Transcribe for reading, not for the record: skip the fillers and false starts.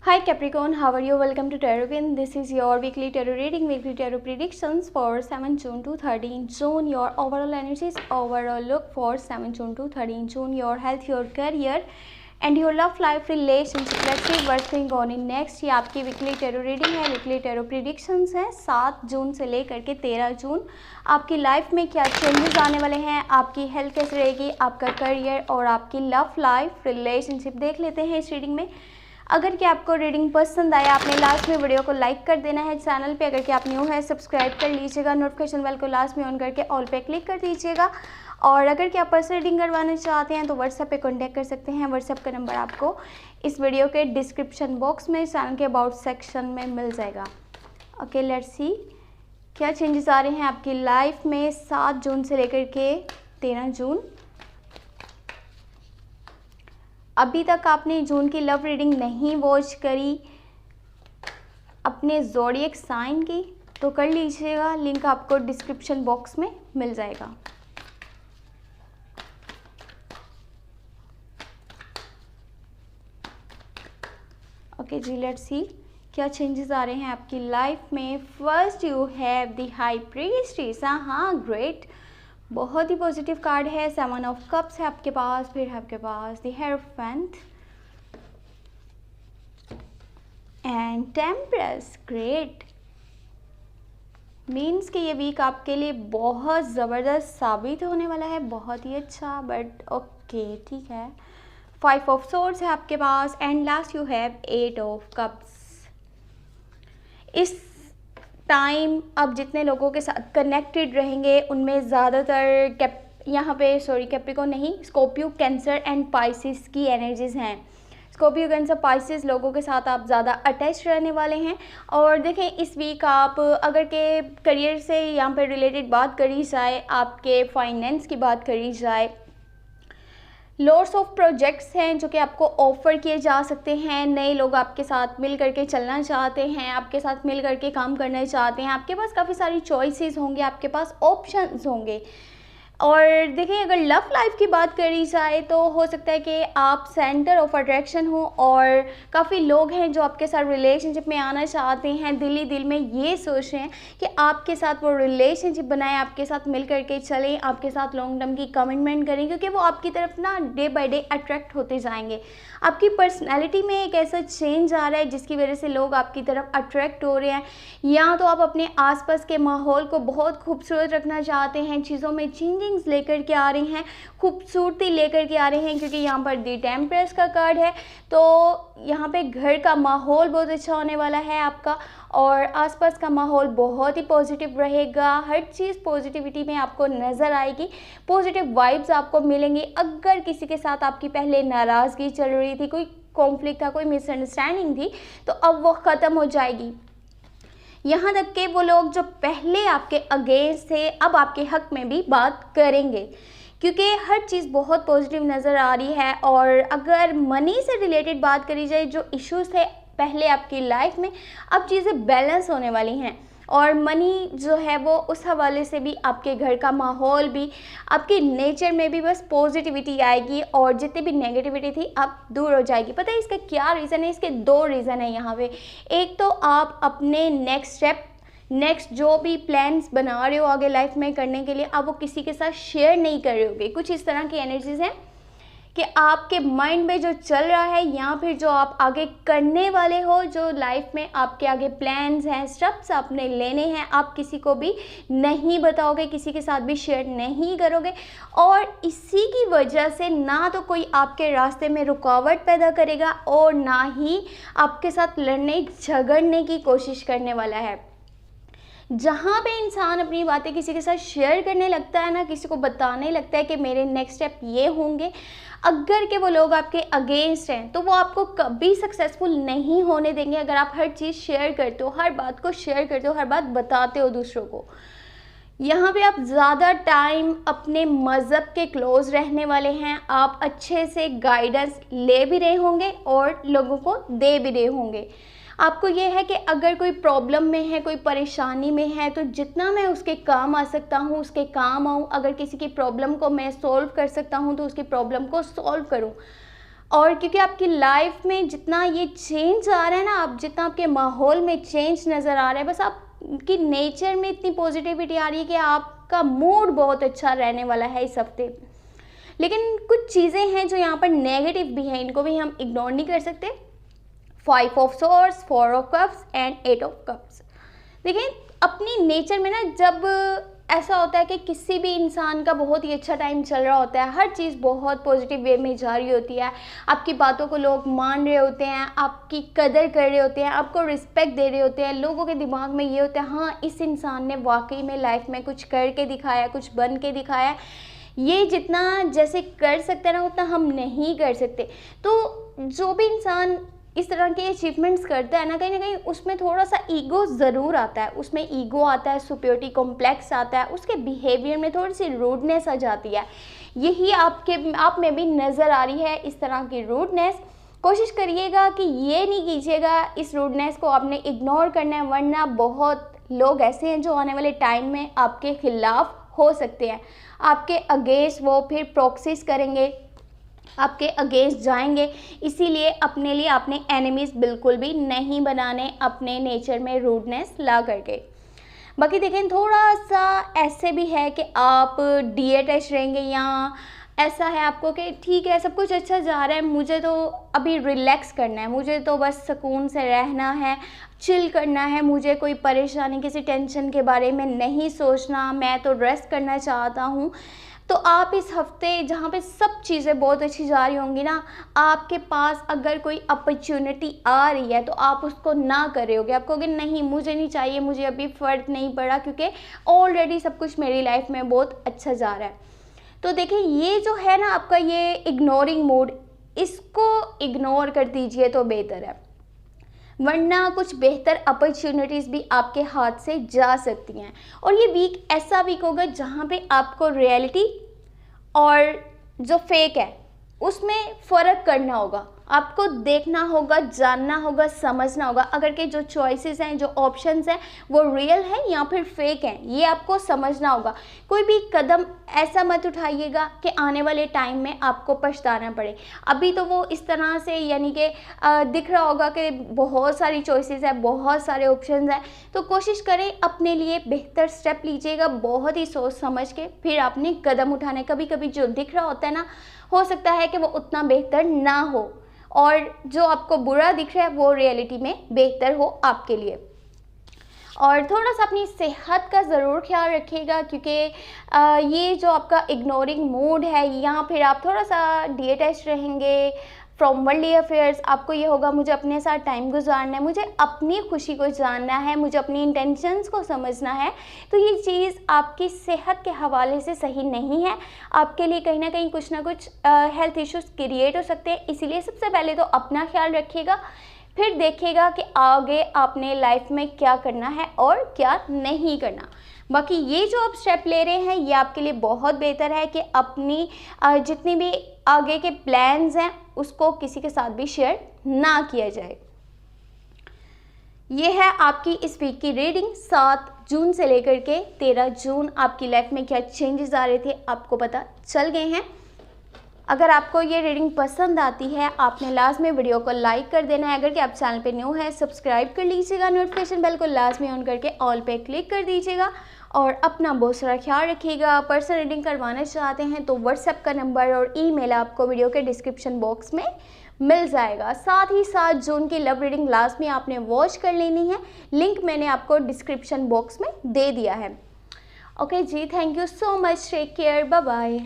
Hi Capricorn, how are you? Welcome to Tarot. This is your weekly tarot reading, weekly tarot predictions for 7 June to 13 June. Your overall energies, overall look for 7 June to 13 June. Your health, your career and your love life, relationship. Let's see what's going on in next. ये आपकी weekly tarot reading है, weekly tarot predictions है 7 जून से लेकर के 13 जून। आपकी life में क्या चेंजेस आने वाले हैं, आपकी हेल्थ कैसे रहेगी, आपका करियर और आपकी लव लाइफ, रिलेशनशिप देख लेते हैं इस रीडिंग में। अगर कि आपको रीडिंग पसंद आया, आपने लास्ट में वीडियो को लाइक कर देना है। चैनल पे अगर कि आप न्यू है सब्सक्राइब कर लीजिएगा, नोटिफिकेशन बेल को लास्ट में ऑन करके ऑल पे क्लिक कर दीजिएगा। और अगर कि आप पर्सनल रीडिंग करवाना चाहते हैं तो व्हाट्सएप पे कांटेक्ट कर सकते हैं। व्हाट्सएप का नंबर आपको इस वीडियो के डिस्क्रिप्शन बॉक्स में, चैनल के अबाउट सेक्शन में मिल जाएगा। ओके, लेट्स सी क्या चेंजेस आ रहे हैं आपकी लाइफ में 7 जून से लेकर के 13 जून। अभी तक आपने जून की लव रीडिंग नहीं वॉच करी अपने ज़ोडिएक साइन की तो कर लीजिएगा, लिंक आपको डिस्क्रिप्शन बॉक्स में मिल जाएगा। ओके जी, लेट्स सी क्या चेंजेस आ रहे हैं आपकी लाइफ में। First you have the high priestess. हाँ, ग्रेट, बहुत ही पॉजिटिव कार्ड है। 7 ऑफ कप्स है आपके पास, फिर है आपके पास the hierophant and temperance. Great, means कि ये वीक आपके लिए बहुत ज़बरदस्त साबित होने वाला है, बहुत ही अच्छा। बट ओके, ठीक है। 5 ऑफ सोर्ड्स है आपके पास and last you have 8 of cups. इस टाइम आप जितने लोगों के साथ कनेक्टेड रहेंगे उनमें ज़्यादातर कैप्रिकॉर्न नहीं, स्कॉर्पियो, कैंसर एंड पाइसिस की एनर्जीज़ हैं। स्कॉर्पियो, कैंसर, पाइसिस लोगों के साथ आप ज़्यादा अटैच रहने वाले हैं। और देखें, इस वीक आप अगर के करियर से यहाँ पर रिलेटेड बात करी जाए, आपके फाइनेंस की बात करी जाए, लॉट्स ऑफ प्रोजेक्ट्स हैं जो कि आपको ऑफर किए जा सकते हैं। नए लोग आपके साथ मिल करके चलना चाहते हैं, आपके साथ मिल करके काम करना चाहते हैं। आपके पास काफ़ी सारी चॉइसेस होंगे, आपके पास ऑप्शंस होंगे। और देखें, अगर लव लाइफ की बात करी जाए तो हो सकता है कि आप सेंटर ऑफ अट्रैक्शन हो और काफ़ी लोग हैं जो आपके साथ रिलेशनशिप में आना चाहते हैं, दिल ही दिल में ये सोच रहे हैं कि आपके साथ वो रिलेशनशिप बनाएं, आपके साथ मिल करके चलें, आपके साथ लॉन्ग टर्म की कमिटमेंट करें, क्योंकि वो आपकी तरफ ना डे बाय डे अट्रैक्ट होते जाएंगे। आपकी पर्सनैलिटी में एक ऐसा चेंज आ रहा है जिसकी वजह से लोग आपकी तरफ अट्रैक्ट हो रहे हैं। या तो आप अपने आसपास के माहौल को बहुत खूबसूरत रखना चाहते हैं, चीज़ों में चेंजिंग्स लेकर के आ रहे हैं, खूबसूरती लेकर के आ रहे हैं, क्योंकि यहाँ पर दी टेम्परेस का कार्ड है। तो यहाँ पे घर का माहौल बहुत अच्छा होने वाला है आपका, और आसपास का माहौल बहुत ही पॉजिटिव रहेगा। हर चीज़ पॉजिटिविटी में आपको नज़र आएगी, पॉजिटिव वाइब्स आपको मिलेंगी। अगर किसी के साथ आपकी पहले नाराज़गी चल रही थी, कोई कॉन्फ्लिक्ट था, कोई मिसअंडरस्टैंडिंग थी, तो अब वो ख़त्म हो जाएगी। यहाँ तक कि वो लोग जो पहले आपके अगेंस्ट थे अब आपके हक में भी बात करेंगे, क्योंकि हर चीज़ बहुत पॉजिटिव नज़र आ रही है। और अगर मनी से रिलेटेड बात करी जाए, जो इश्यूज थे पहले आपकी लाइफ में, अब चीज़ें बैलेंस होने वाली हैं। और मनी जो है वो उस हवाले से भी, आपके घर का माहौल भी, आपके नेचर में भी बस पॉजिटिविटी आएगी और जितनी भी नेगेटिविटी थी अब दूर हो जाएगी। पता है इसका क्या रीज़न है? इसके 2 रीज़न है यहाँ पे। एक तो आप अपने नेक्स्ट स्टेप, नेक्स्ट जो भी प्लान्स बना रहे हो आगे लाइफ में करने के लिए, अब वो किसी के साथ शेयर नहीं कर रहे होगे। कुछ इस तरह की एनर्जीज हैं कि आपके माइंड में जो चल रहा है या फिर जो आप आगे करने वाले हो, जो लाइफ में आपके आगे प्लान्स हैं, स्टेप्स आपने लेने हैं, आप किसी को भी नहीं बताओगे, किसी के साथ भी शेयर नहीं करोगे। और इसी की वजह से ना तो कोई आपके रास्ते में रुकावट पैदा करेगा और ना ही आपके साथ लड़ने झगड़ने की कोशिश करने वाला है। जहाँ पे इंसान अपनी बातें किसी के साथ शेयर करने लगता है ना, किसी को बताने लगता है कि मेरे नेक्स्ट स्टेप ये होंगे, अगर के वो लोग आपके अगेंस्ट हैं तो वो आपको कभी सक्सेसफुल नहीं होने देंगे। अगर आप हर चीज़ शेयर करते हो, हर बात को शेयर करते हो, हर बात बताते हो दूसरों को, यहाँ पे आप ज़्यादा टाइम अपने मज़हब के क्लोज रहने वाले हैं। आप अच्छे से गाइडेंस ले भी रहे होंगे और लोगों को दे भी रहे होंगे। आपको ये है कि अगर कोई प्रॉब्लम में है, कोई परेशानी में है, तो जितना मैं उसके काम आ सकता हूँ उसके काम आऊँ। अगर किसी की प्रॉब्लम को मैं सॉल्व कर सकता हूँ तो उसकी प्रॉब्लम को सॉल्व करूँ। और क्योंकि आपकी लाइफ में जितना ये चेंज आ रहा है ना, आप जितना आपके माहौल में चेंज नज़र आ रहा है, बस आपकी नेचर में इतनी पॉजिटिविटी आ रही है कि आपका मूड बहुत अच्छा रहने वाला है इस हफ्ते। लेकिन कुछ चीज़ें हैं जो यहाँ पर नेगेटिव भी हैं, इनको भी हम इग्नोर नहीं कर सकते। 5 of swords, 4 of cups and 8 of cups. देखिए अपनी नेचर में ना, जब ऐसा होता है कि किसी भी इंसान का बहुत ही अच्छा टाइम चल रहा होता है, हर चीज़ बहुत पॉजिटिव वे में जा रही होती है, आपकी बातों को लोग मान रहे होते हैं, आपकी कदर कर रहे होते हैं, आपको रिस्पेक्ट दे रहे होते हैं, लोगों के दिमाग में ये होता है हाँ इस इंसान ने वाकई में लाइफ में कुछ करके दिखाया, कुछ बन के दिखाया। ये जितना जैसे कर सकते हैं ना, उतना हम नहीं कर सकते। तो जो भी इंसान इस तरह के अचीवमेंट्स करता है ना कहीं उसमें थोड़ा सा ईगो ज़रूर आता है, उसमें ईगो आता है, सुपीरियरिटी कॉम्प्लेक्स आता है, उसके बिहेवियर में थोड़ी सी रूडनेस आ जाती है। यही आप में भी नज़र आ रही है इस तरह की रूडनेस। कोशिश करिएगा कि ये नहीं कीजिएगा, इस रूडनेस को आपने इग्नोर करना है, वरना बहुत लोग ऐसे हैं जो आने वाले टाइम में आपके खिलाफ हो सकते हैं, आपके अगेंस्ट वो फिर प्रॉक्सीज करेंगे, आपके अगेंस्ट जाएंगे। इसीलिए अपने लिए आपने एनिमीज़ बिल्कुल भी नहीं बनाने अपने नेचर में रूडनेस ला करके। बाकी देखें थोड़ा सा ऐसे भी है कि आप डीएटच रहेंगे, या ऐसा है आपको कि ठीक है सब कुछ अच्छा जा रहा है, मुझे तो अभी रिलैक्स करना है, मुझे तो बस सुकून से रहना है, चिल करना है, मुझे कोई परेशानी किसी टेंशन के बारे में नहीं सोचना, मैं तो रेस्ट करना चाहता हूँ। तो आप इस हफ्ते जहाँ पे सब चीज़ें बहुत अच्छी जा रही होंगी ना, आपके पास अगर कोई अपॉर्चुनिटी आ रही है तो आप उसको ना कर रहे होगे, आप कहोगे नहीं मुझे नहीं चाहिए, मुझे अभी फ़र्क नहीं पड़ा क्योंकि ऑलरेडी सब कुछ मेरी लाइफ में बहुत अच्छा जा रहा है। तो देखिए ये जो है ना आपका ये इग्नोरिंग मूड, इसको इग्नोर कर दीजिए तो बेहतर है, वरना कुछ बेहतर अपॉर्चुनिटीज़ भी आपके हाथ से जा सकती हैं। और ये वीक ऐसा वीक होगा जहाँ पे आपको रियलिटी और जो फेक है उसमें फ़र्क करना होगा, आपको देखना होगा, जानना होगा, समझना होगा अगर के जो चॉइसेस हैं, जो ऑप्शंस हैं वो रियल है या फिर फेक हैं, ये आपको समझना होगा। कोई भी कदम ऐसा मत उठाइएगा कि आने वाले टाइम में आपको पछताना पड़े। अभी तो वो इस तरह से यानी कि दिख रहा होगा कि बहुत सारी चॉइसेस है, बहुत सारे ऑप्शंस हैं, तो कोशिश करें अपने लिए बेहतर स्टेप लीजिएगा, बहुत ही सोच समझ के फिर आपने कदम उठाने। कभी कभी जो दिख रहा होता है ना, हो सकता है कि वो उतना बेहतर ना हो, और जो आपको बुरा दिख रहा है वो रियलिटी में बेहतर हो आपके लिए। और थोड़ा सा अपनी सेहत का ज़रूर ख्याल रखिएगा, क्योंकि ये जो आपका इग्नोरिंग मूड है या फिर आप थोड़ा सा डिटैच रहेंगे फ्रॉम वर्ल्डली अफेयर्स, आपको ये होगा मुझे अपने साथ टाइम गुजारना है, मुझे अपनी खुशी को जानना है, मुझे अपनी इंटेंशंस को समझना है। तो ये चीज़ आपकी सेहत के हवाले से सही नहीं है, आपके लिए कहीं ना कहीं कुछ ना कुछ हेल्थ इश्यूज़ क्रिएट हो सकते हैं। इसीलिए सबसे पहले तो अपना ख्याल रखिएगा, फिर देखिएगा कि आगे आपने लाइफ में क्या करना है और क्या नहीं करना। बाकी ये जो आप स्टेप ले रहे हैं ये आपके लिए बहुत बेहतर है कि अपनी जितनी भी आगे के प्लान्स हैं उसको किसी के साथ भी शेयर ना किया जाए। ये है आपकी इस वीक की रीडिंग। 7 जून से लेकर के 13 जून आपकी लाइफ में क्या चेंजेस आ रहे थे आपको पता चल गए हैं। अगर आपको ये रीडिंग पसंद आती है आपने लाजमी वीडियो को लाइक कर देना है। अगर कि आप चैनल पे न्यू है सब्सक्राइब कर लीजिएगा, नोटिफिकेशन बेल को लाजमी ऑन करके ऑल पे क्लिक कर दीजिएगा। और अपना बहुत सारा ख्याल रखिएगा। पर्सनल रीडिंग करवाना चाहते हैं तो व्हाट्सएप का नंबर और ईमेल आपको वीडियो के डिस्क्रिप्शन बॉक्स में मिल जाएगा। साथ ही 7 जून की लव रीडिंग लाजमी आपने वॉच कर लेनी है, लिंक मैंने आपको डिस्क्रिप्शन बॉक्स में दे दिया है। ओके जी, thank you so much, take care, bye bye.